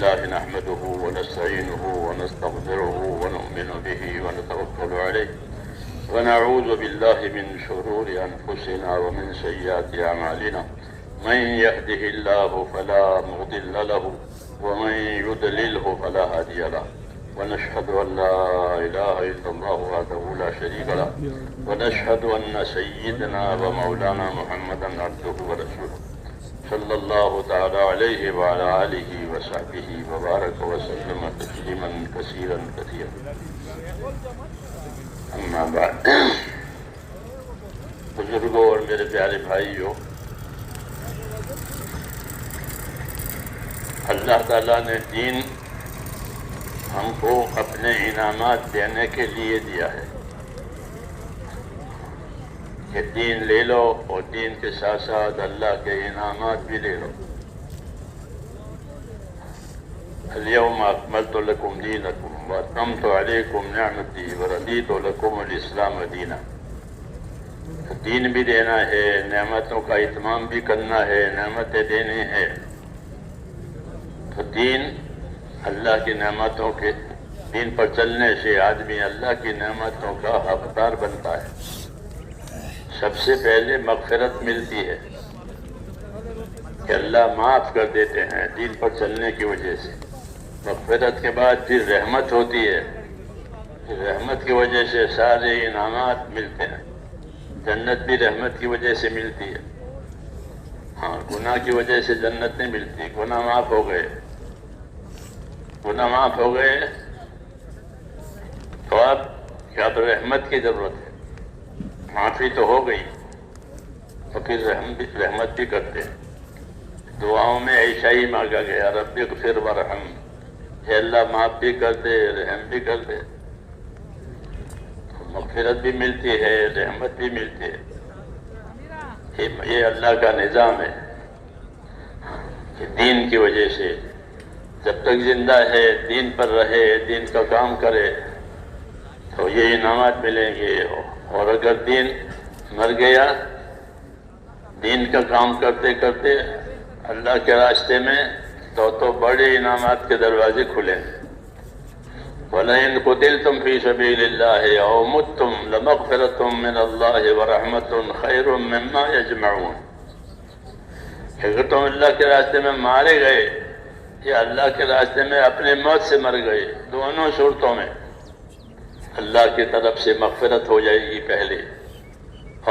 لله نحمده ونستعينه ونستغفره ونؤمن به ونتوكل عليه ونعوذ بالله من شرور أنفسنا ومن سيئات أعمالنا من يهده الله فلا مضل له ومن يضلله فلا هادي له ونشهد أن لا إله إلا الله وحده لا شريك له ونشهد أن سيدنا ومولانا محمدا عبده ورسوله صلى الله تعالى عليه وعلى آله وصحبه وبارك وسلم تسليما كثيرا كثيرا اما بعد بزرگوں اور میرے پیارے بھائیوں، اللہ تعالیٰ نے دین ہم کو اپنے انعامات دینے کے لیے دیا ہے کہ دین لے لو اور دین کے ساتھ ساتھ اللہ کے انعامات بھی لے لو۔ اليوم اکملت لکم دینکم واتممت علیکم نعمتی ورضیت لکم الاسلام دینا۔ دین بھی دینا ہے، نعمتوں کا اتمام بھی کرنا ہے، نعمتیں دینی ہے۔ تو دین اللہ کی نعمتوں کے دین پر چلنے سے آدمی اللہ کی نعمتوں کا حقدار بنتا ہے۔ سب سے پہلے مغفرت ملتی ہے کہ اللہ معاف کر دیتے ہیں دین پر چلنے کی وجہ سے۔ مغفرت کے بعد پھر رحمت ہوتی ہے، رحمت کی وجہ سے سارے انعامات ملتے ہیں۔ جنت بھی رحمت کی وجہ سے ملتی ہے۔ ہاں، گناہ کی وجہ سے جنت نہیں ملتی۔ گناہ معاف ہو گئے، گناہ معاف ہو گئے تو اب رحمت کی ضرورت ہے۔ معافی تو ہو گئی تو پھر رحمت بھی کرتے ہیں۔ دعاؤں میں ایسا ہی مانگا گیا، رب اغفر ورحم، اے اللہ معاف بھی کر دے، رحم بھی کر دے۔ مغفرت بھی ملتی ہے، رحمت بھی ملتی ہے۔ یہ اللہ کا نظام ہے کہ دین کی وجہ سے جب تک زندہ ہے دین پر رہے، دین کا کام کرے تو یہ انعامات ملیں گے، اور اگر دین مر گیا دین کا کام کرتے کرتے اللہ کے راستے میں تو بڑے انعامات کے دروازے کھلے۔ وَلَئِن قُتِلْتُمْ فِي سَبِيلِ اللَّهِ أَوْ مُتُّمْ لَمَغْفِرَةٌ مِّنَ اللَّهِ وَرَحْمَةٌ خَيْرٌ مِّمَّا يَجْمَعُونَ۔ اگر تم اللہ کے راستے میں مارے گئے یا اللہ کے راستے میں اپنے موت سے مر گئے، دونوں صورتوں میں اللہ کی طرف سے مغفرت ہو جائے گی پہلے،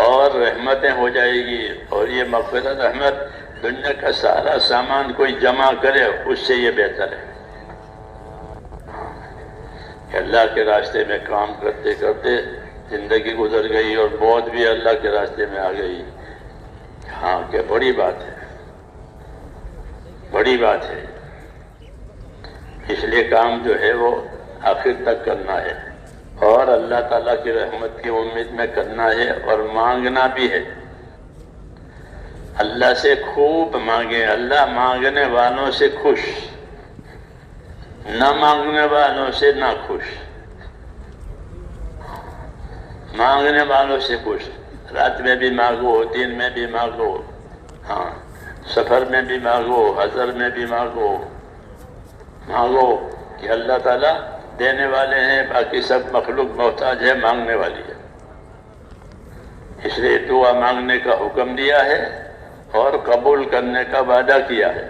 اور رحمتیں ہو جائے گی۔ اور یہ مغفرت رحمت دنیا کا سارا سامان کوئی جمع کرے اس سے یہ بہتر ہے کہ اللہ کے راستے میں کام کرتے کرتے زندگی گزر گئی اور موت بھی اللہ کے راستے میں آ گئی۔ ہاں، کہ بڑی بات ہے، بڑی بات ہے۔ اس لیے کام جو ہے وہ آخر تک کرنا ہے، اور اللہ تعالیٰ کی رحمت کی امید میں کرنا ہے، اور مانگنا بھی ہے۔ اللہ سے خوب مانگیں، اللہ مانگنے والوں سے خوش، نہ مانگنے والوں سے نہ خوش۔ مانگنے والوں سے خوش، رات میں بھی مانگو، دن میں بھی مانگو، ہاں، سفر میں بھی مانگو، حضر میں بھی مانگو کہ اللہ تعالیٰ دینے والے ہیں، باقی سب مخلوق محتاج ہے، مانگنے والی ہے۔ اس لیے دعا مانگنے کا حکم دیا ہے اور قبول کرنے کا وعدہ کیا ہے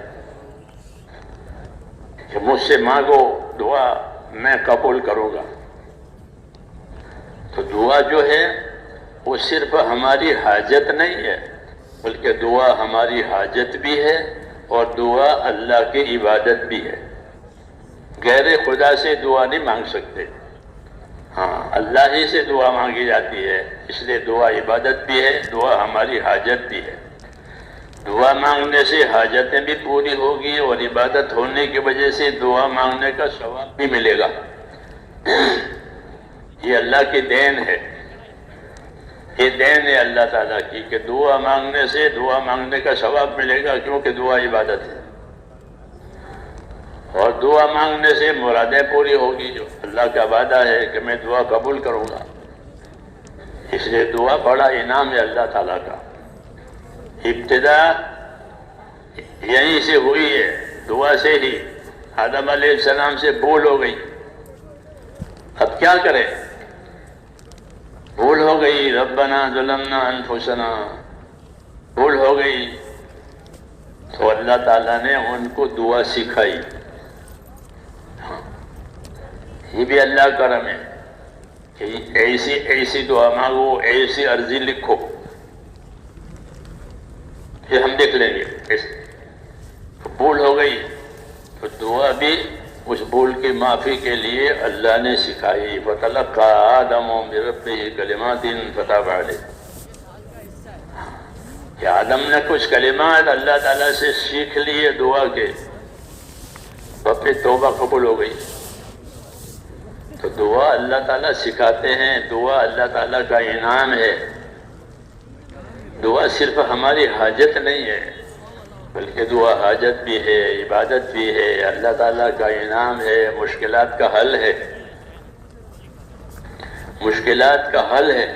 کہ مجھ سے مانگو دعا، میں قبول کروں گا۔ تو دعا جو ہے وہ صرف ہماری حاجت نہیں ہے، بلکہ دعا ہماری حاجت بھی ہے، اور دعا اللہ کی عبادت بھی ہے۔ غیر خدا سے دعا نہیں مانگ سکتے، ہاں، اللہ ہی سے دعا مانگی جاتی ہے۔ اس لیے دعا عبادت بھی ہے، دعا ہماری حاجت بھی ہے۔ دعا مانگنے سے حاجتیں بھی پوری ہوگی، اور عبادت ہونے کی وجہ سے دعا مانگنے کا ثواب بھی ملے گا۔ یہ اللہ کی دین ہے، یہ دین ہے اللہ تعالیٰ کی کہ دعا مانگنے سے دعا مانگنے کا ثواب ملے گا، کیونکہ دعا عبادت ہے، اور دعا مانگنے سے مرادیں پوری ہوگی۔ جو اللہ کا وعدہ ہے کہ میں دعا قبول کروں گا، اس لیے دعا بڑا انعام ہے اللہ تعالیٰ کا۔ ابتدا یہیں سے ہوئی ہے، دعا سے ہی آدم علیہ السلام سے بھول ہو گئی، اب کیا کریں؟ بھول ہو گئی، ربنا ظلمنا انفسنا، بھول ہو گئی، تو اللہ تعالیٰ نے ان کو دعا سکھائی۔ یہ بھی اللہ کا کرم ہے کہ ایسی دعا مانگو، ایسی عرضی لکھو کہ ہم دیکھ لیں گے۔ بھول ہو گئی تو دعا بھی اس بھول کی معافی کے لیے اللہ نے سکھائی۔ فَتَلَقَّىٰ آدَمُ مِن رَبِّهِ كَلِمَاتٍ فَتَابَ عَلَيْهِ، کہ آدم نے کچھ کلمات اللہ تعالیٰ سے سیکھ لیے دعا کے، تو پھر توبہ قبول ہو گئی۔ تو دعا اللہ تعالیٰ سکھاتے ہیں، دعا اللہ تعالیٰ کا انعام ہے۔ دعا صرف ہماری حاجت نہیں ہے، بلکہ دعا حاجت بھی ہے، عبادت بھی ہے، اللہ تعالیٰ کا انعام ہے، مشکلات کا حل ہے، مشکلات کا حل ہے۔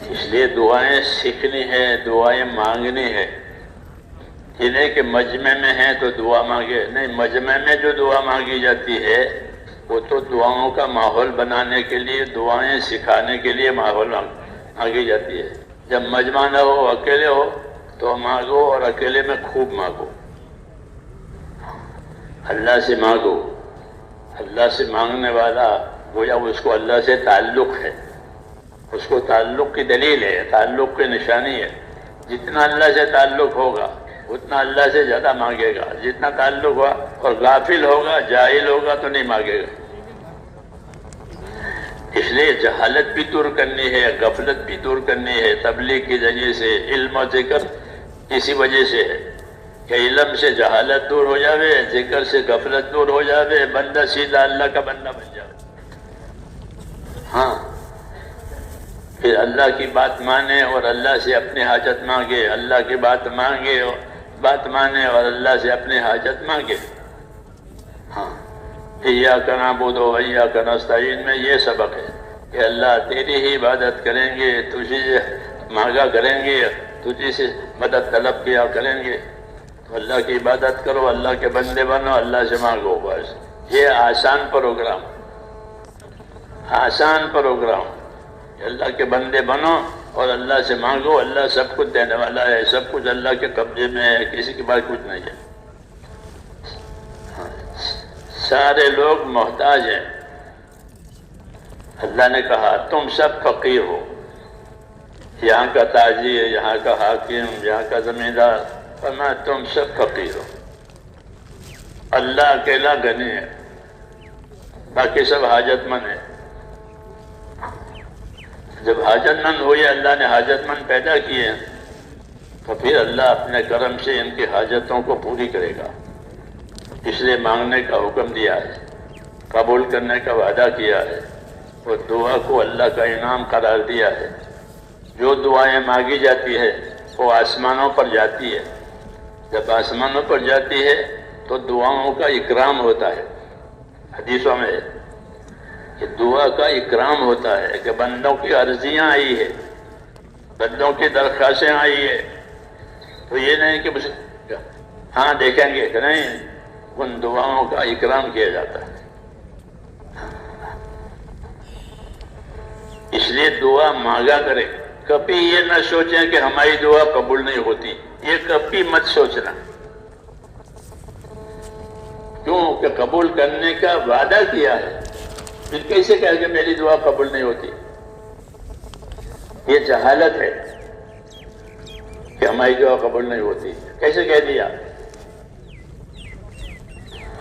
اس لیے دعائیں سیکھنی ہے، دعائیں مانگنی ہے۔ یہ نہیں کہ مجمع میں ہیں تو دعا مانگے، نہیں، مجمع میں جو دعا مانگی جاتی ہے وہ تو دعاؤں کا ماحول بنانے کے لیے، دعائیں سکھانے کے لیے ماحول مانگی جاتی ہے۔ جب مجمع نہ ہو، اکیلے ہو تو مانگو، اور اکیلے میں خوب مانگو، اللہ سے مانگو۔ اللہ سے مانگنے والا گویا اس کو اللہ سے تعلق ہے، اس کو تعلق کی دلیل ہے، تعلق کی نشانی ہے۔ جتنا اللہ سے تعلق ہوگا اتنا اللہ سے زیادہ مانگے گا، جتنا تعلق ہوا اور غافل ہوگا، جاہل ہوگا تو نہیں مانگے گا۔ اس لیے جہالت بھی دور کرنی ہے، غفلت بھی دور کرنی ہے۔ تبلیغ کی ذریعے سے علم و ذکر اسی وجہ سے ہے کہ علم سے جہالت دور ہو جاوے، ذکر سے غفلت دور ہو جاوے، بندہ سیدھا اللہ کا بندہ بن جائے۔ ہاں، پھر اللہ کی بات مانے اور اللہ سے اپنی حاجت مانگے، اللہ کی بات مانگے اور بات مانے اور اللہ سے اپنی حاجت مانگے۔ ہاں، ایاک نعبد و ایاک نستعین میں یہ سبق ہے کہ اللہ تیری ہی عبادت کریں گے، تجھے سے مانگا کریں گے، تجھے سے مدد طلب کیا کریں گے۔ تو اللہ کی عبادت کرو، اللہ کے بندے بنو، اللہ سے مانگو، بس۔ یہ آسان پروگرام، آسان پروگرام، اللہ کے بندے بنو اور اللہ سے مانگو۔ اللہ سب کچھ دینے والا ہے، سب کچھ اللہ کے قبضے میں ہے، کسی کے پاس کچھ نہیں ہے۔ سارے لوگ محتاج ہیں۔ اللہ نے کہا تم سب فقیر ہو، یہاں کا تاجر، یہاں کا حاکم، یہاں کا زمیندار، فرمایا تم سب فقیر ہو۔ اللہ اکیلا غنی ہے، باقی سب حاجت مند ہے۔ جب حاجت مند ہوئے، اللہ نے حاجت مند پیدا کیے، تو پھر اللہ اپنے کرم سے ان کی حاجتوں کو پوری کرے گا۔ اس لیے مانگنے کا حکم دیا ہے، قبول کرنے کا وعدہ کیا ہے، اور دعا کو اللہ کا انعام قرار دیا ہے۔ جو دعائیں مانگی جاتی ہے وہ آسمانوں پر جاتی ہے۔ جب آسمانوں پر جاتی ہے تو دعاؤں کا اکرام ہوتا ہے۔ حدیثوں میں ہے کہ دعا کا اکرام ہوتا ہے، کہ بندوں کی عرضیاں آئی ہے، بندوں کی درخواستیں آئی ہے، تو یہ نہیں کہ بس ہاں دیکھیں گے، کہ نہیں، ان دعاؤں کا اکرام کیا جاتا ہے۔ اس لیے دعا مانگا کرے۔ کبھی یہ نہ سوچیں کہ ہماری دعا قبول نہیں ہوتی، یہ کبھی مت سوچنا۔ کیوں کہ قبول کرنے کا وعدہ کیا ہے، پھر کیسے کہہ کہ میری دعا قبول نہیں ہوتی؟ یہ جہالت ہے کہ ہماری دعا قبول نہیں ہوتی۔ کیسے کہہ دیا؟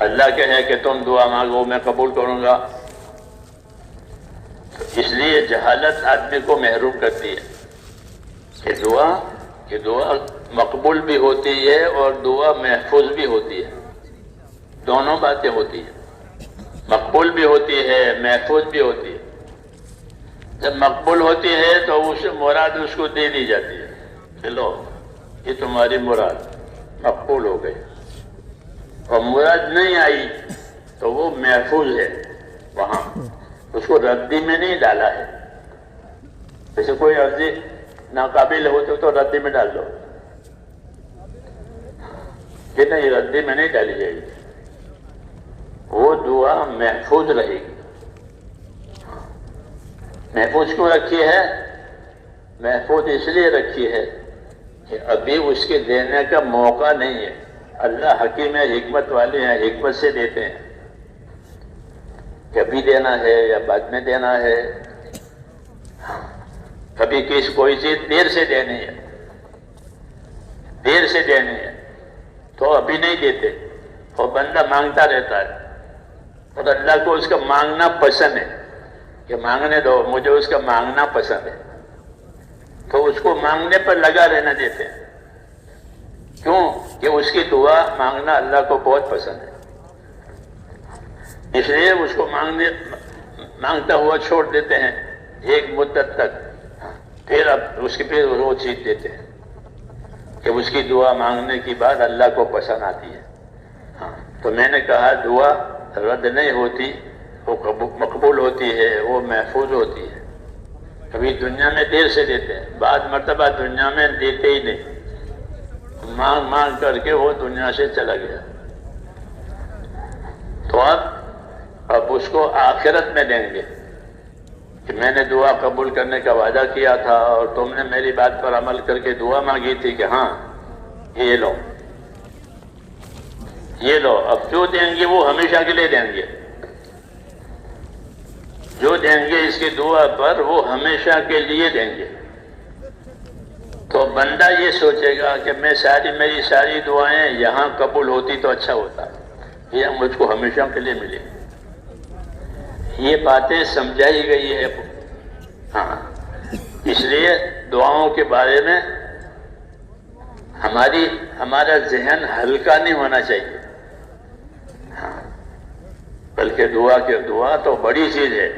اللہ کہے کہ تم دعا مانگو میں قبول کروں گا۔ اس لیے جہالت آدمی کو محروم کرتی ہے کہ دعا مقبول بھی ہوتی ہے اور دعا محفوظ بھی ہوتی ہے، دونوں باتیں ہوتی ہیں، مقبول بھی ہوتی ہے، محفوظ بھی ہوتی ہے۔ جب مقبول ہوتی ہے تو اسے مراد اس کو دے دی جاتی ہے، چلو یہ تمہاری مراد مقبول ہو گئی، اور مراد نہیں آئی تو وہ محفوظ ہے، وہاں اس کو ردی میں نہیں ڈالا ہے۔ جیسے کوئی عرضی ناقابل ہو تو ردی میں ڈال دو، کہ نہیں ردی میں نہیں ڈالی جائے گی، وہ دعا محفوظ رہے گی۔ محفوظ کیوں رکھی ہے؟ محفوظ اس لیے رکھی ہے کہ ابھی اس کے دینے کا موقع نہیں ہے۔ اللہ حکیم ہے، حکمت والے ہیں، حکمت سے دیتے ہیں، کبھی دینا ہے یا بعد میں دینا ہے، کبھی کوئی چیز دیر سے دینی ہے، دیر سے دینی ہے تو ابھی نہیں دیتے، اور بندہ مانگتا رہتا ہے، اور اللہ کو اس کا مانگنا پسند ہے کہ مانگنے دو، مجھے اس کا مانگنا پسند ہے، تو اس کو مانگنے پر لگا رہنا دیتے ہیں۔ کیوں؟ کہ اس کی دعا مانگنا اللہ کو بہت پسند ہے، اس لیے اس کو مانگتا ہوا چھوڑ دیتے ہیں ایک مدت تک، پھر اب اس کی پھر وہ چیز دیتے ہیں کہ اس کی دعا مانگنے کی بعد اللہ کو پسند آتی ہے۔ تو میں نے کہا دعا رد نہیں ہوتی، وہ مقبول ہوتی ہے، وہ محفوظ ہوتی ہے۔ کبھی دنیا میں دیر سے دیتے ہیں، بعض مرتبہ دنیا میں دیتے ہی نہیں، مانگ مانگ کر کے وہ دنیا سے چلا گیا، تو اب اس کو آخرت میں دیں گے کہ میں نے دعا قبول کرنے کا وعدہ کیا تھا اور تم نے میری بات پر عمل کر کے دعا مانگی تھی کہ ہاں یہ لو، یہ لو۔ اب جو دیں گے وہ ہمیشہ کے لیے دیں گے، جو دیں گے اس کی دعا پر وہ ہمیشہ کے لیے دیں گے۔ تو بندہ یہ سوچے گا کہ میری ساری دعائیں یہاں قبول ہوتی تو اچھا ہوتا، یہ مجھ کو ہمیشہ کے لیے ملے۔ یہ باتیں سمجھائی گئی ہے۔ ہاں، اس لیے دعاؤں کے بارے میں ہمارا ذہن ہلکا نہیں ہونا چاہیے، بلکہ دعا تو بڑی چیز ہے،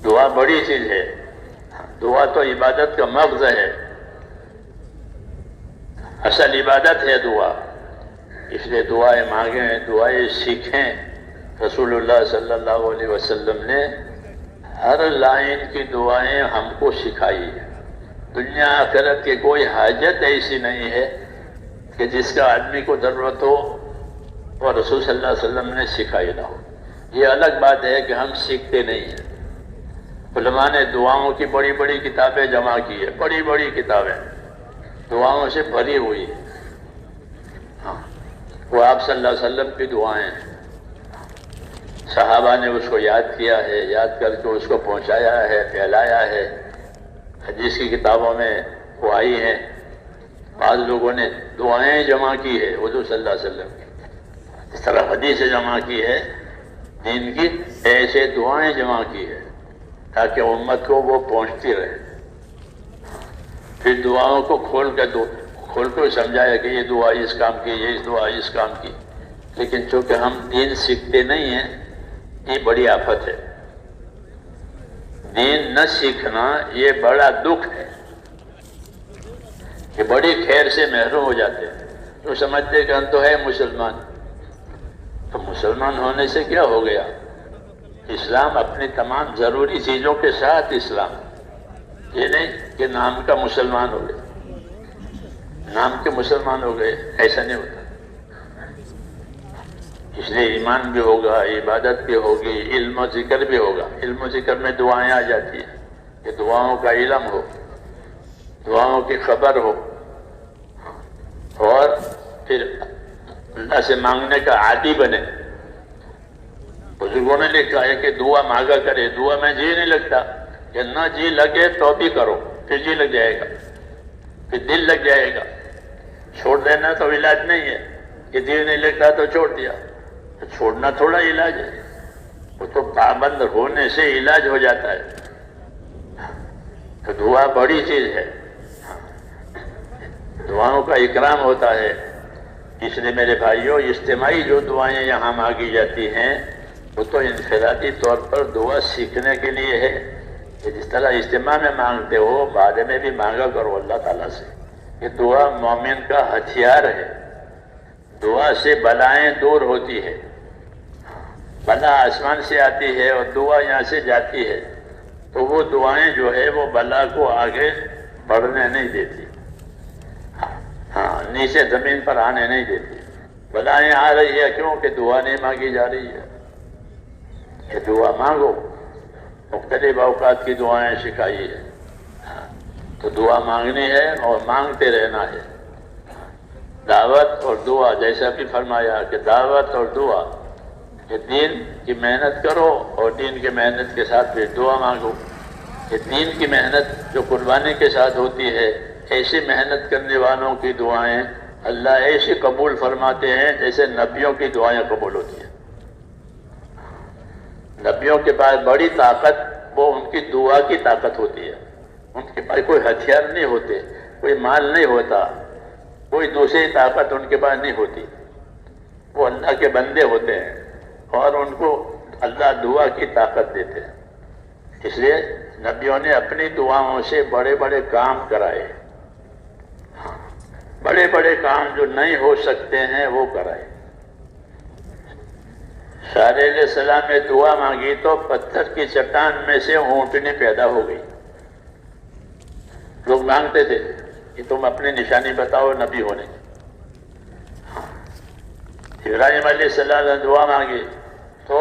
دعا بڑی چیز ہے، دعا تو عبادت کا مغز ہے، اصل عبادت ہے دعا۔ اس لیے دعائیں مانگیں، دعائیں سیکھیں۔ رسول اللہ صلی اللہ علیہ وسلم نے ہر لائن کی دعائیں ہم کو سکھائی ہے۔ دنیا آخرت کی کوئی حاجت ایسی نہیں ہے کہ جس کا آدمی کو ضرورت ہو اور رسول صلی اللہ علیہ وسلم نے سکھائی نہ ہو۔ یہ الگ بات ہے کہ ہم سیکھتے نہیں ہیں۔ علماء نے دعاؤں کی بڑی بڑی کتابیں جمع کی ہے، بڑی بڑی کتابیں دعاؤں سے بھری ہوئی ہے۔ ہاں، وہ آپ صلی اللہ علیہ وسلم کی دعائیں ہیں، صحابہ نے اس کو یاد کیا ہے، یاد کر کے اس کو پہنچایا ہے، پھیلایا ہے۔ حدیث کی کتابوں میں وہ آئی ہیں، بعض لوگوں نے دعائیں جمع کی ہے حضور صلی اللہ علیہ وسلم کی، اس طرح حدیثیں جمع کی ہے دین کی، ایسے دعائیں جمع کی ہے تاکہ امت کو وہ پہنچتی رہے۔ پھر دعاؤں کو کھول کے سمجھایا کہ یہ دعا اس کام کی، یہ دعا اس کام کی، لیکن چونکہ ہم دین سیکھتے نہیں ہیں، یہ بڑی آفت ہے۔ دین نہ سیکھنا یہ بڑا دکھ ہے، یہ بڑی خیر سے محروم ہو جاتے ہیں۔ تو سمجھتے کہ ہم تو ہے مسلمان، تو مسلمان ہونے سے کیا ہو گیا؟ اسلام اپنی تمام ضروری چیزوں کے ساتھ اسلام، یہ نہیں کہ نام کا مسلمان ہو گئے، نام کے مسلمان ہو گئے، ایسا نہیں ہوتا۔ اس لیے ایمان بھی ہوگا، عبادت بھی ہوگی، علم و ذکر بھی ہوگا۔ علم و ذکر میں دعائیں آ جاتی ہیں کہ دعاؤں کا علم ہو، دعاؤں کی خبر ہو، اور پھر اللہ سے مانگنے کا عادی بنے۔ بزرگوں نے لکھا ہے کہ دعا مانگا کرے، دعا میں جی نہیں لگتا، کہ نہ جی لگے تو بھی کرو، پھر جی لگ جائے گا، پھر دل لگ جائے گا۔ چھوڑ دینا تو علاج نہیں ہے کہ جی نہیں لگتا تو چھوڑ دیا، تو چھوڑنا تھوڑا علاج ہے، وہ تو پابند ہونے سے علاج ہو جاتا ہے۔ تو دعا بڑی چیز ہے، دعاؤں کا اکرام ہوتا ہے۔ اس لیے میرے بھائیوں، اجتماعی جو دعائیں یہاں مانگی جاتی ہیں وہ تو انفرادی طور پر دعا سیکھنے کے لیے ہے، کہ جس طرح اجتماع میں مانگتے ہو بعد میں بھی مانگا کرو اللہ تعالیٰ سے۔ یہ دعا مومن کا ہتھیار ہے، دعا سے بلائیں دور ہوتی ہے۔ بلا آسمان سے آتی ہے اور دعا یہاں سے جاتی ہے، تو وہ دعائیں جو ہے وہ بلا کو آگے بڑھنے نہیں دیتی۔ ہاں، نیچے زمین پر آنے نہیں دیتی. بلائیں آ رہی ہے کیوں کہ دعا نہیں مانگی جا رہی ہے. یہ دعا مانگو. مختلف اوقات کی دعائیں سکھائی ہے تو دعا مانگنی ہے اور مانگتے رہنا ہے. دعوت اور دعا جیسا بھی فرمایا کہ دعوت اور دعا کہ دین کی محنت کرو اور دین کی محنت کے ساتھ پھر دعا مانگو. کہ دین کی محنت جو قربانی کے ساتھ ہوتی ہے ایسی محنت کرنے والوں کی دعائیں اللہ ایسی قبول فرماتے ہیں جیسے نبیوں کی دعائیں قبول ہوتی ہیں. نبیوں کے پاس بڑی طاقت وہ ان کی دعا کی طاقت ہوتی ہے. ان کے پاس کوئی ہتھیار نہیں ہوتے, کوئی مال نہیں ہوتا, کوئی دوسری طاقت ان کے پاس نہیں ہوتی. وہ اللہ کے بندے ہوتے ہیں اور ان کو اللہ دعا کی طاقت دیتے ہیں. اس لیے نبیوں نے اپنی دعاؤں سے بڑے بڑے کام کرائے. بڑے بڑے کام جو نہیں ہو سکتے ہیں وہ کرائے. صالح علیہ السلام نے دعا مانگی تو پتھر کی چٹان میں سے اونٹنی پیدا ہو گئی. لوگ مانگتے تھے کہ تم اپنی نشانی بتاؤ نبی ہونے کی. ابراہیم علیہ السلام نے دعا مانگی تو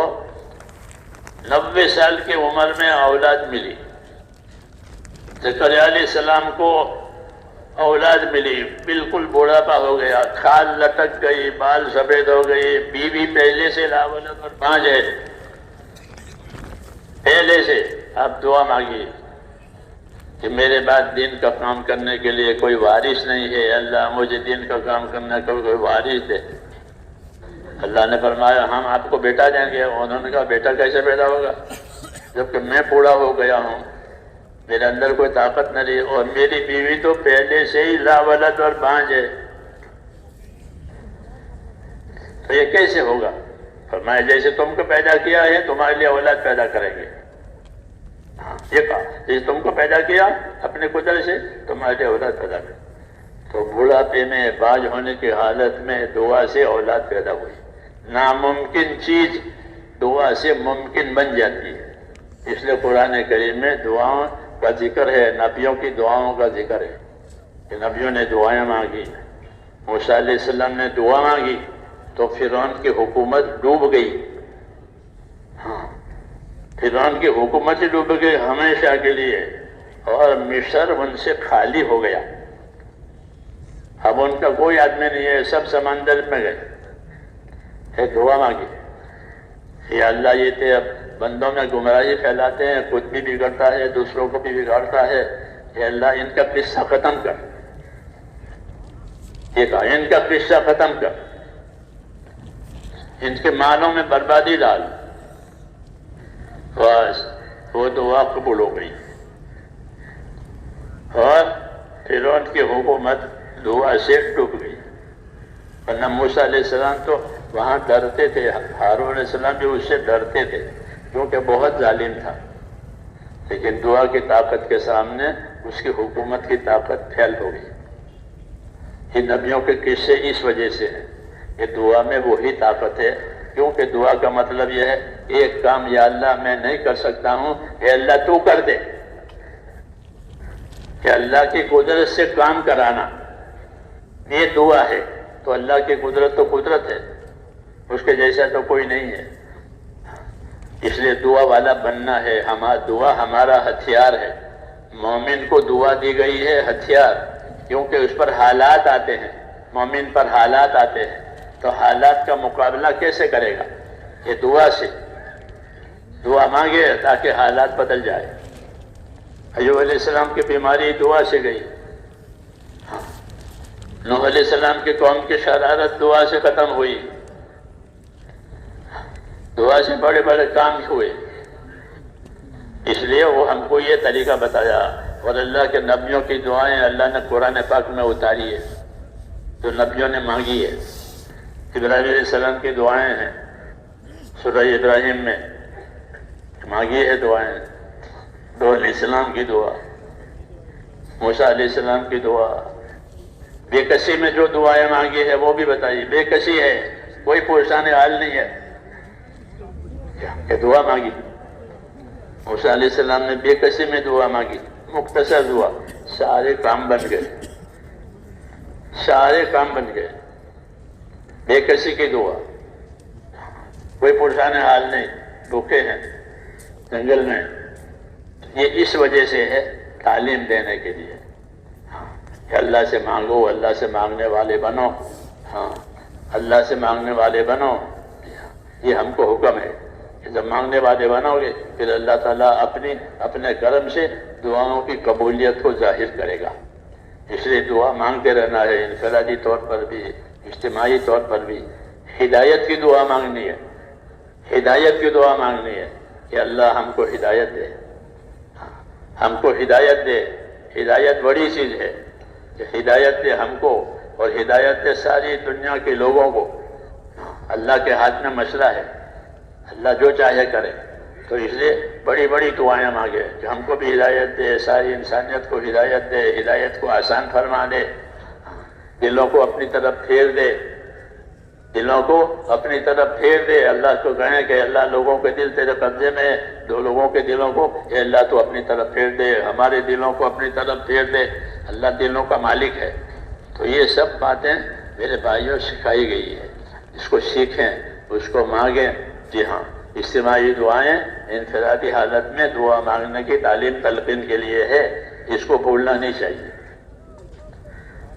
90 سال کی عمر میں اولاد ملی. زکریا علیہ السلام کو اولاد ملی, بالکل بوڑھاپا ہو گیا, کھال لٹک گئی, بال سفید ہو گئی, بیوی پہلے سے لاولد اور بانجھ ہے. پہلے سے اب دعا مانگی کہ میرے بعد دین کا کام کرنے کے لیے کوئی وارث نہیں ہے, اللہ مجھے دین کا کام کرنے کا کوئی وارث دے. اللہ نے فرمایا ہم آپ کو بیٹا دیں گے. انہوں نے کہا بیٹا کیسے پیدا ہوگا جبکہ میں بوڑھا ہو گیا ہوں, میرے اندر کوئی طاقت نہ رہی, اور میری بیوی تو پہلے سے ہی لاولد اور بانجھ ہے, تو یہ کیسے ہوگا؟ فرمایا جیسے تم کو پیدا کیا ہے تمہارے لیے اولاد پیدا کریں گے. یہ کہا جیسے تم کو پیدا کیا اپنے قدرت سے تمہارے لیے اولاد پیدا کریں. تو بوڑھاپے میں باج ہونے کی حالت میں دعا سے اولاد پیدا ہوئی. ناممکن چیز دعا سے ممکن بن جاتی ہے. اس لیے قرآن کریم میں دعاؤں کا ذکر ہے, نبیوں کی دعاؤں کا ذکر ہے کہ نبیوں نے دعائیں مانگی. موسیٰ علیہ السلام نے دعا مانگی تو فرعون کی حکومت ڈوب گئی. فرعون کی حکومت ہی ڈوب گئی ہمیشہ کے لیے, اور مصر ان سے خالی ہو گیا. اب ان کا کوئی آدمی نہیں ہے, سب سمندر میں گئے. ایک دعا مانگی, یا اللہ یہ تھے اب بندوں میں گمراہی پھیلاتے ہیں, خود بھی بگڑتا ہے دوسروں کو بھی بگاڑتا ہے, کہ اللہ ان کا قصہ ختم کر. یہ کہا ان کا قصہ ختم کر, ان کے مالوں میں بربادی ڈال. بس وہ دعا قبول ہو گئی اور فرعون کی حکومت دعا سے ڈوب گئی. ورنہ موسیٰ علیہ السلام تو وہاں ڈرتے تھے, ہارون علیہ السلام بھی اس سے ڈرتے تھے کیونکہ بہت ظالم تھا, لیکن دعا کی طاقت کے سامنے اس کی حکومت کی طاقت پھیل ہو گئی. یہ نبیوں کے قصے اس وجہ سے ہیں کہ دعا میں وہی طاقت ہے, کیونکہ دعا کا مطلب یہ ہے ایک کام یا اللہ میں نہیں کر سکتا ہوں, اے اللہ تو کر دے. کہ اللہ کی قدرت سے کام کرانا یہ دعا ہے. تو اللہ کی قدرت تو قدرت ہے, اس کے جیسا تو کوئی نہیں ہے. اس لیے دعا والا بننا ہے. دعا ہمارا ہتھیار ہے. مومن کو دعا دی گئی ہے ہتھیار, کیونکہ اس پر حالات آتے ہیں, مومن پر حالات آتے ہیں, تو حالات کا مقابلہ کیسے کرے گا؟ یہ دعا سے. دعا مانگے تاکہ حالات بدل جائے. ایوب علیہ السلام کی بیماری دعا سے گئی. نوح علیہ السلام کی قوم کی شرارت دعا سے ختم ہوئی. دعا سے بڑے بڑے کام ہوئے. اس لیے وہ ہم کو یہ طریقہ بتایا, اور اللہ کے نبیوں کی دعائیں اللہ نے قرآن پاک میں اتاری ہے, جو نبیوں نے مانگی ہے. ابراہیم علیہ السلام کی دعائیں ہیں سورہ ابراہیم میں مانگی ہے دعائیں. نوح علیہ السلام کی دعا, موسیٰ علیہ السلام کی دعا. بے کسی میں جو دعائیں مانگی ہے وہ بھی بتائیے. بے کسی ہے, کوئی پریشان حال نہیں ہے کہ دعا مانگی. موسیٰ علیہ السلام نے بے کسی میں دعا مانگی, مختصر دعا, سارے کام بن گئے. سارے کام بن گئے، بے کسی کی دعا، کوئی پرسان حال نہیں، بھوکے ہیں جنگل میں، یہ اس وجہ سے ہے تعلیم دینے کے لیے کہ اللہ سے مانگو، اللہ سے مانگنے والے بنو، ہاں اللہ سے مانگنے والے بنو، یہ ہم کو حکم ہے کہ جب مانگنے والے بنو گے پھر اللہ تعالیٰ اپنے کرم سے دعاؤں کی قبولیت کو ظاہر کرے گا۔ اس لیے دعا مانگتے رہنا ہے، انفرادی طور پر بھی اجتماعی طور پر بھی۔ ہدایت کی دعا مانگنی ہے، ہدایت کی دعا مانگنی ہے کہ اللہ ہم کو ہدایت دے، ہم کو ہدایت دے۔ ہدایت بڑی چیز ہے کہ ہدایت دے ہم کو، اور ہدایت دے ساری دنیا کے لوگوں کو۔ اللہ کے ہاتھ میں مسئلہ ہے، اللہ جو چاہے کرے، تو اس لیے بڑی بڑی دعائیں مانگے کہ ہم کو بھی ہدایت دے، ساری انسانیت کو ہدایت دے، ہدایت کو آسان فرما دے، دلوں کو اپنی طرف پھیر دے، دلوں کو اپنی طرف پھیر دے۔ اللہ کو کہیں کہ اللہ لوگوں کے دل تیرے قبضے میں ہے، دو لوگوں کے دلوں کو اے اللہ تو اپنی طرف پھیر دے، ہمارے دلوں کو اپنی طرف پھیر دے۔ اللہ دلوں کا مالک ہے۔ تو یہ سب باتیں میرے بھائیوں سکھائی گئی ہے، اس کو سیکھیں، اس کو مانگیں۔ جی ہاں، اجتماعی دعائیں انفرادی حالت میں دعا مانگنے کی تعلیم تلقین کے لیے ہے، اس کو بھولنا نہیں چاہیے۔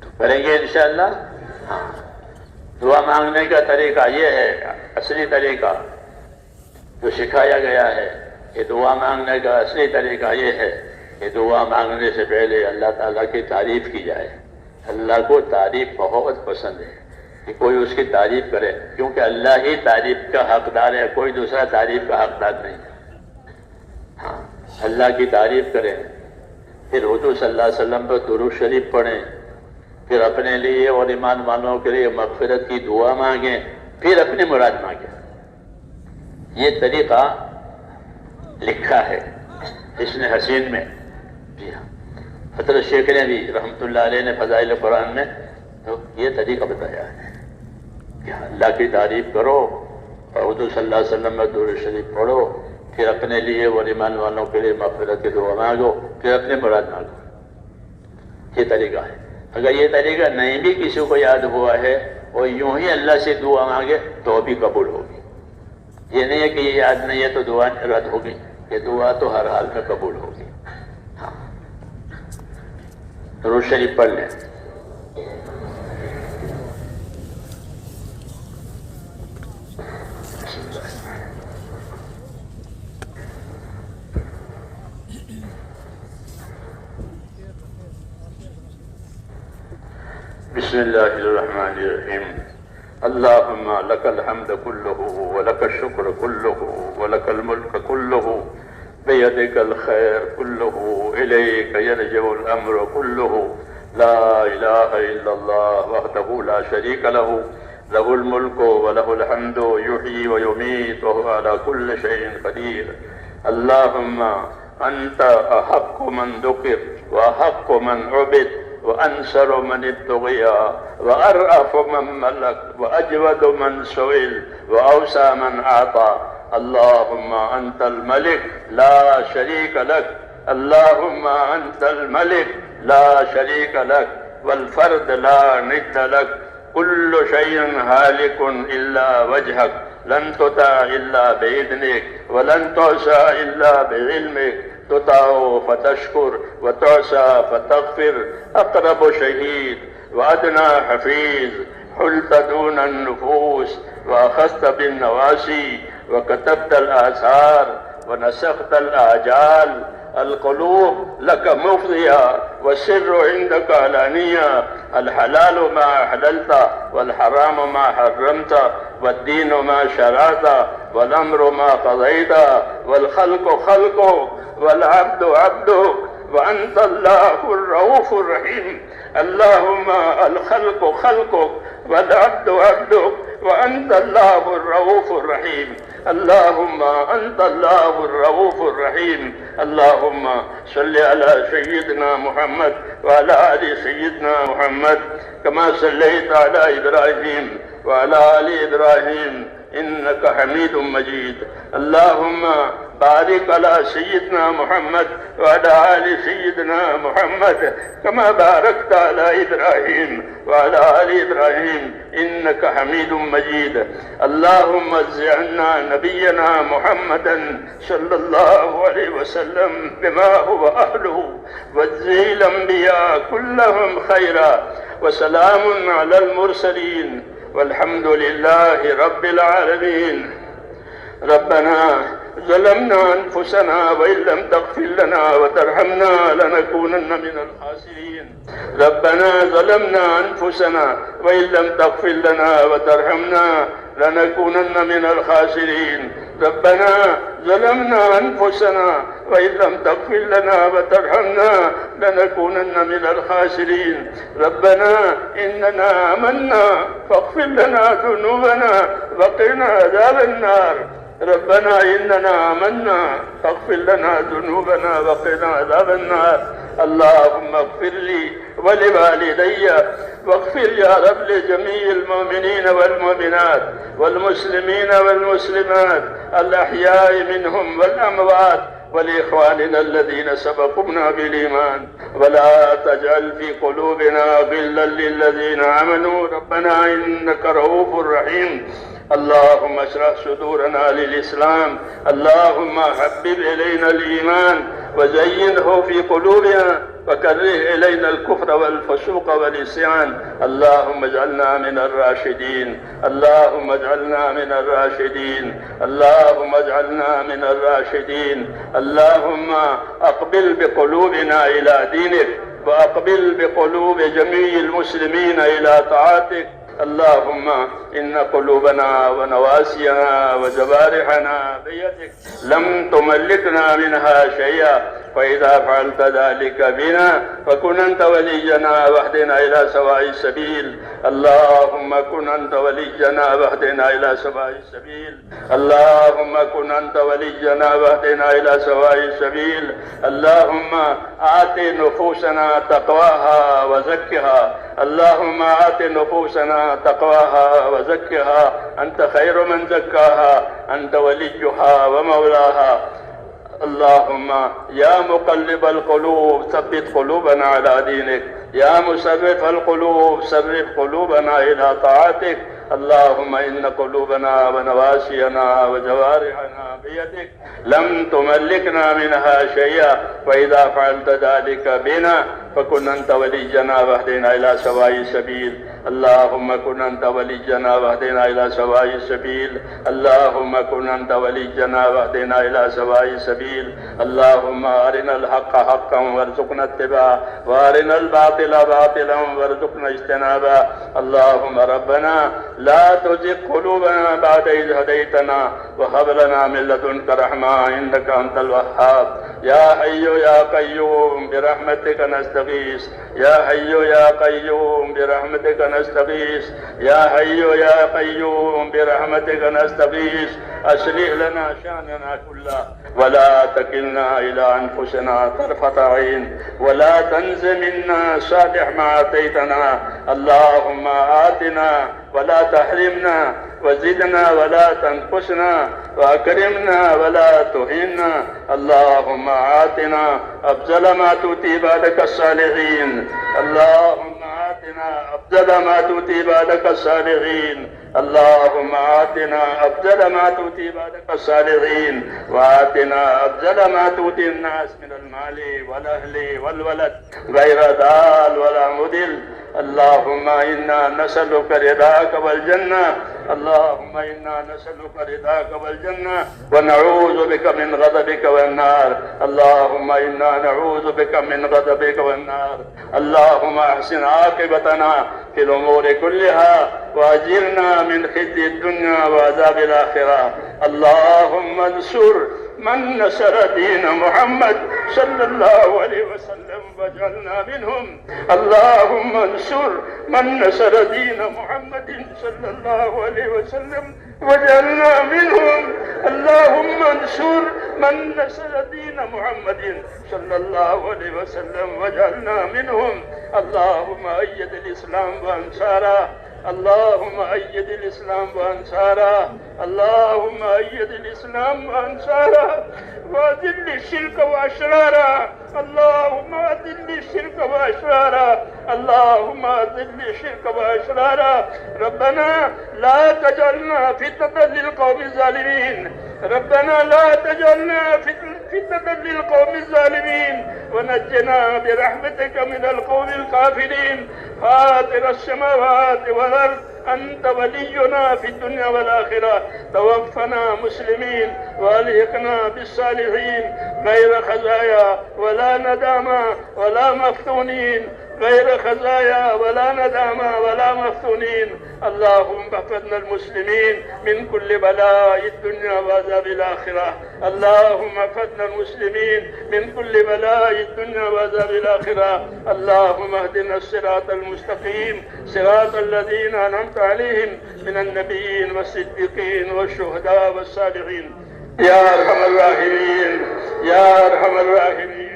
تو کریں گے انشاءاللہ۔ ہاں، دعا مانگنے کا طریقہ یہ ہے، اصلی طریقہ جو سکھایا گیا ہے کہ دعا مانگنے کا اصلی طریقہ یہ ہے کہ دعا مانگنے سے پہلے اللہ تعالیٰ کی تعریف کی جائے۔ اللہ کو تعریف بہت پسند ہے کہ کوئی اس کی تعریف کرے، کیونکہ اللہ ہی تعریف کا حقدار ہے، کوئی دوسرا تعریف کا حقدار نہیں ہے۔ ہاں، اللہ کی تعریف کریں، پھر حضور صلی اللہ علیہ وسلم پر درود شریف پڑھیں، پھر اپنے لیے اور ایمان والوں کے لیے مغفرت کی دعا مانگیں، پھر اپنی مراد مانگیں۔ یہ طریقہ لکھا ہے حسن حسین میں۔ جی ہاں، حضرت شیخ نے بھی رحمۃ اللہ علیہ نے فضائل قرآن میں تو یہ طریقہ بتایا ہے کہ اللہ کی تعریف کرو اور حضور صلی اللہ علیہ وسلم میں درود شریف پڑھو، پھر اپنے لیے اور ایمان والوں کے لیے مغفرت کی دعا مانگو، پھر اپنی مراد مانگو۔ یہ طریقہ ہے۔ اگر یہ طریقہ نہیں بھی کسی کو یاد ہوا ہے اور یوں ہی اللہ سے دعا مانگے تو بھی قبول ہوگی۔ یہ نہیں ہے کہ یہ یاد نہیں ہے تو دعا رد ہوگی، یہ دعا تو ہر حال میں قبول ہوگی۔ ہاں، درود شریف پڑھ لیں۔ بسم اللہ الرحمن الرحیم۔ اللہم لک الحمد کلہ ولک الشکر کلہ ولک الملک کلہ بیدک الخیر کلہ الیک یرجع الامر کلہ لا الہ الا اللہ وحدہ لا شریک لہ لہ الملک ولہ الحمد یحیی ویمیت وہو علی کل شیء قدیر۔ اللہم انت احق من ذکر واحق من عبد وأنصر من ابتغي وأرأف من ملك وأجود من سئل وأوسع من أعطى۔ اللهم أنت الملك لا شريك لك، اللهم أنت الملك لا شريك لك والفرد لا ند لك، كل شيء هالك إلا وجهك، لن تطاع إلا بإذنك ولن تعصى إلا بعلمك، تطاع فتشكر وتعصى فتغفر، أقرب شهيد وأدنى حفيظ، حلت دون النفوس وأخذت بالنواسي وكتبت الآثار ونسخت الآجال، القلوب لك مفضية والسر عندك علانية، الحلال ما أحللت والحرام ما حرمت والدين ما شرعت والأمر ما قضيت والخلق خلقك والعبد عبدك وأنت الله الرؤوف الرحيم۔ اللهم الخلق خلقك والعبد عبدك وأنت الله الرؤوف الرحيم۔ اللهم أنت الله الرؤوف الرحيم۔ اللهم صل على سيدنا محمد وعلى آل سيدنا محمد كما صليت على إبراهيم وعلى آل إبراهيم إنك حميد مجيد. اللهم بارك على سيدنا محمد وعلى آل سيدنا محمد كما باركت على إبراهيم وعلى آل إبراهيم إنك حميد مجيد. اللهم اجز عنا نبينا محمدا صلى الله عليه وسلم بما هو أهله، واجزي الأنبياء كلهم خيرا، وسلام على المرسلين، والحمد لله رب العالمين. ربنا ظلمنا أنفسنا وإن لم تغفر لنا وترحمنا لنكونن من الخاسرين. ربنا ظلمنا أنفسنا وإن لم تغفر لنا وترحمنا لنكونن من الخاسرين. ربنا ظلمنا أنفسنا وإن لم تغفر لنا وترحمنا لنكونن من الخاسرين. ربنا إننا آمنا فاغفر لنا ذنوبنا وقنا عذاب النار. ربنا إننا آمنا فاغفر لنا ذنوبنا وقنا عذاب النار. اللهم اغفر لي ولوالدي واغفر يا رب لجميع المؤمنين والمؤمنات والمسلمين والمسلمات الأحياء منهم والأموات، ولإخواننا الذين سبقونا بالإيمان، ولا تجعل في قلوبنا غلا للذين آمنوا ربنا إنك رؤوف رحيم. اللهم اشرح صدورنا للإسلام. اللهم حبب إلينا الإيمان وزينه في قلوبنا وكره إلينا الكفر والفسوق والعصيان. اللهم اجعلنا من الراشدين. اللهم اجعلنا من الراشدين. اللهم اجعلنا من الراشدين. اللهم أقبل بقلوبنا إلى دينك، وأقبل بقلوب جميع المسلمين إلى طاعتك. اللهم إن قلوبنا ونواسينا وجوارحنا بيدك، لم تملكنا منها شيئا، فإذا فعلت ذلك بنا فكن أنت ولينا واهدنا إلى سواء السبيل. اللهم كن أنت ولينا واهدنا إلى سواء السبيل. اللهم كن أنت ولينا واهدنا إلى سواء السبيل. اللهم آت نفوسنا تقواها وزكها. اللهم آت نفوسنا تقواها وزكها، أنت خير من زكاها، أنت وليها ومولاها. اللهم يا مقلب القلوب ثبت قلوبنا على دينك، يا مسرف القلوب صرف قلوبنا إلى طاعتك. اللهم إن قلوبنا ونواسينا وجوارحنا بيدك، لم تملكنا منها شيئا، وإذا فعلت ذلك بنا فكن أنت ولينا واهدنا إلى سواء السبيل. اللهم كن أنت ولينا واهدنا إلى سواء السبيل. اللهم كن أنت ولينا واهدنا إلى سواء السبيل. اللهم أرنا الحق حقا وارزقنا اتباعه، وأرنا الباطل باطلا وارزقنا اجتنابه. اللهم ربنا لا تزغ قلوبنا بعد إذ هديتنا وهب لنا من لدنك رحمة إنك أنت الوهاب. يا حي يا قيوم برحمتك نستغيث. يا حي يا قيوم برحمتك نستغيث. يا حي يا قيوم برحمتك نستغيث. أصلح لنا شأننا كله ولا تكلنا إلى أنفسنا طرفة عين، ولا تنز منا صالح ما آتيتنا. اللهم آتنا ولا تحرمنا، وزدنا ولا تنقصنا، وأكرمنا ولا تهنا. اللهم آتنا أفضل ما تؤتي عبادك الصالحين. اللهم آتنا أفضل ما تؤتي عبادك الصالحين. اللهم آتنا أفضل ما تؤتي عبادك الصالحين، وآتنا أفضل ما تؤتي الناس من المال والأهل والولد غير ضال ولا مضل. اللهم إنا نسألك رضاك والجنة. اللهم إنا نسألك رضاك والجنة ونعوذ بك من غضبك والنار. اللهم إنا نعوذ بك من غضبك والنار. اللهم أحسن عاقبتنا في الأمور كلها وأجرنا من خزي الدنيا وعذاب الآخرة. اللهم انصر من نصر دين محمد صلى الله عليه وسلم واجعلنا منهم. اللهم انصر من نصر دين محمد صلى الله عليه وسلم واجعلنا منهم. اللهم انصر من نصر دين محمد صلى الله عليه وسلم واجعلنا منهم. اللهم أيد الإسلام وأنصاره اللهم أيد الإسلام وأنصاره، اللهم أيد الإسلام وأنصاره وأذل الشرك وأشراره، اللهم أذل الشرك وأشراره، اللهم أذل الشرك وأشراره. ربنا لا تجعلنا فتنة للقوم الظالمين، ربنا لا تجعلنا فتنة للقوم الظالمين، ونجنا برحمتك من القوم الكافرين. فاطر السماوات والأرض أنت ولينا في الدنيا والآخرة، توفنا مسلمين والحقنا بالصالحين، غير خزايا ولا ندامة ولا مفتونين، غير خزايا ولا ندامة ولا مفتونين. اللهم احفظنا المسلمين من كل بلاء الدنيا وعذاب الآخرة، اللهم احفظنا المسلمين من كل بلاء الدنيا وعذاب الآخرة. اللهم اهدنا الصراط المستقيم، صراط الذين أنعمت عليهم من النبيين والصديقين والشهداء والصالحين. يا أرحم الراحمين، يا أرحم الراحمين،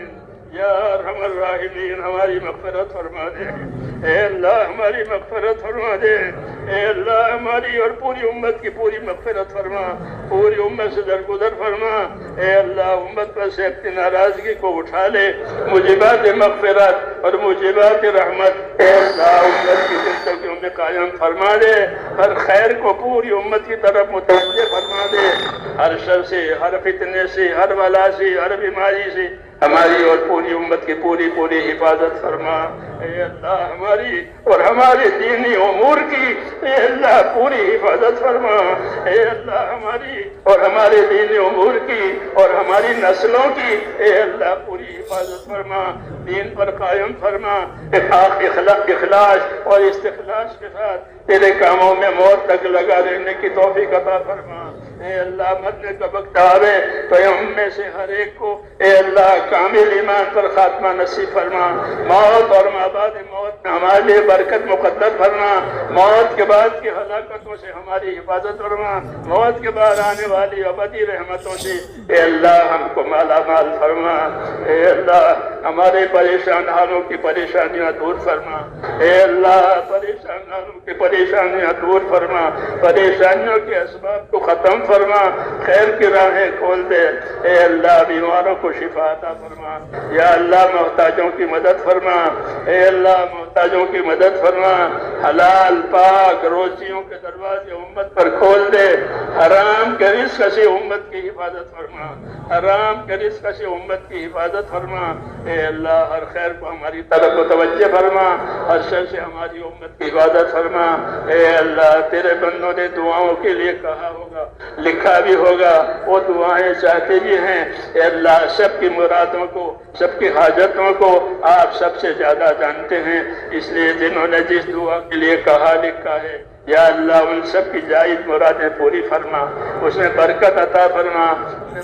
یا ارحم الراحمین، ہماری مغفرت فرما دے اے اللہ، ہماری مغفرت فرما دے اے اللہ، ہماری اور پوری امت کی پوری مغفرت فرما، پوری امت سے درگزر فرما اے اللہ، امت پر سے اپنی ناراضگی کو اٹھا لے، موجبات مغفرت اور موجبات رحمت اے اللہ امت کی زندگیوں میں قائم فرما دے، ہر خیر کو پوری امت کی طرف متوجہ فرما دے، ہر شر سے، ہر فتنے سے، ہر بلا سے، ہر بیماری سے ہماری اور پوری امت کی پوری حفاظت فرما اے اللہ، ہماری اور ہمارے دینی امور کی اے اللہ پوری حفاظت فرما اے اللہ، ہماری اور ہمارے دینی امور کی اور ہماری نسلوں کی اے اللہ پوری حفاظت فرما، دین پر قائم فرما، اخلاص اور استخلاص کے ساتھ تیرے کاموں میں موت تک لگا رہنے کی توفیق عطا فرما اے اللہ، مرنے کا وقت آوے تو ہم میں سے ہر ایک کو اے اللہ کامل ایمان پر خاتمہ نصیب فرما، موت اور ما بعد موت میں ہمارے لیے برکت مقدر فرما، موت کے بعد کی ہلاکتوں سے ہماری حفاظت فرما، موت کے بعد آنے والی ابدی رحمتوں سے اے اللہ ہم کو مالا مال فرما اے اللہ، ہمارے پریشان حالوں کی پریشانیاں دور فرما اے اللہ، پریشان حالوں کی پریشانیاں دور فرما، پریشانیوں کے اسباب کو ختم فرما، خیر کی راہیں کھول دے اے اللہ، بیماروں کو شفا عطا فرما یا اللہ، محتاجوں کی مدد فرما اے اللہ، محتاجوں کی مدد فرما، حلال پاک روزیوں کے دروازے امت پر کھول دے، حرام کے رزق سے امت کی حفاظت فرما، حرام کے رزق سے امت کی حفاظت فرما اے اللہ، ہر خیر کو ہماری طرف متوجہ فرما، ہر شر سے ہماری امت کی حفاظت فرما اے اللہ، تیرے بندوں نے دعاؤں کے لیے کہا ہوگا، لکھا بھی ہوگا، وہ دعائیں چاہتے بھی ہیں اے اللہ، سب کی مرادوں کو، سب کی حاجتوں کو آپ سب سے زیادہ جانتے ہیں، اس لیے جنہوں نے جس دعا کے لیے کہا لکھا ہے یا اللہ ان سب کی جائز مرادیں پوری فرما، اس میں برکت عطا فرما،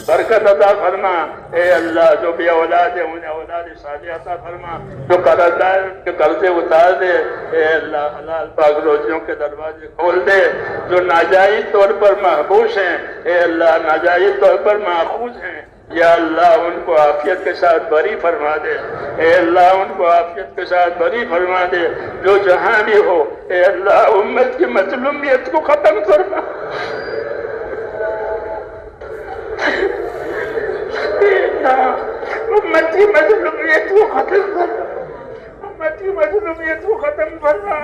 برکت عطا فرما اے اللہ، جو بھی اولاد ہے انہیں اولاد صالح عطا فرما، جو قرضدار کے قرضے اتار دے اے اللہ، حلال پاک روزیوں کے دروازے کھول دے، جو ناجائز طور پر محبوس ہیں اے اللہ، ناجائز طور پر ماخوذ ہیں یا اللہ ان کو عافیت کے ساتھ بری فرما دے اے اللہ، ان کو عافیت کے ساتھ بری فرما دے، جو جہاں بھی ہو اے اللہ امت کی مظلومیت کو ختم فرما اے اللہ، امت کی مظلومیت کو ختم فرما، امت کی مظلومیت کو ختم فرما،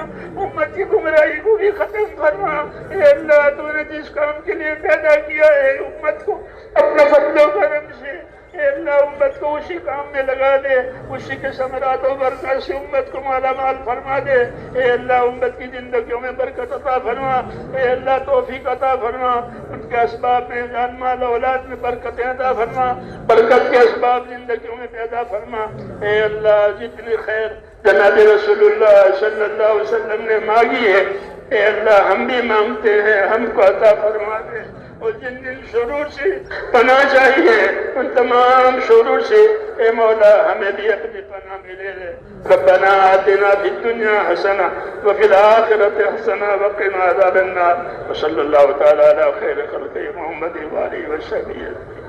امت کی گمراہی کو بھی ختم فرما اے اللہ، تو نے جس کام کے لیے پیدا کیا ہے امت کو اپنے فضل و کرم سے اے اللہ امت کو اسی کام میں لگا دے، اسی کے ثمرات و برکات سے امت کو مالا مال فرما دے اے اللہ، امت کی زندگیوں میں برکت عطا فرما اے اللہ، توفیق عطا فرما، ان کے اسباب میں جان مال اولاد میں برکتیں عطا فرما، برکت کے اسباب زندگیوں میں پیدا فرما اے اللہ، جتنی خیر جناب رسول اللہ صلی اللہ علیہ وسلم نے مانگی ہے اے اللہ ہم بھی مانگتے ہیں، ہم کو عطا فرما دے، اور جن جن شرور سے پناہ چاہیے ان تمام شرور سے اے مولا ہمیں بھی اپنی پناہ میں لے لے۔ ربنا آتنا فی الدنیا حسنہ وفی الآخرۃ حسنہ وقنا عذاب النار، وصلی اللہ تعالی علی خیر خلقہ محمد وآلہ وصحبہ۔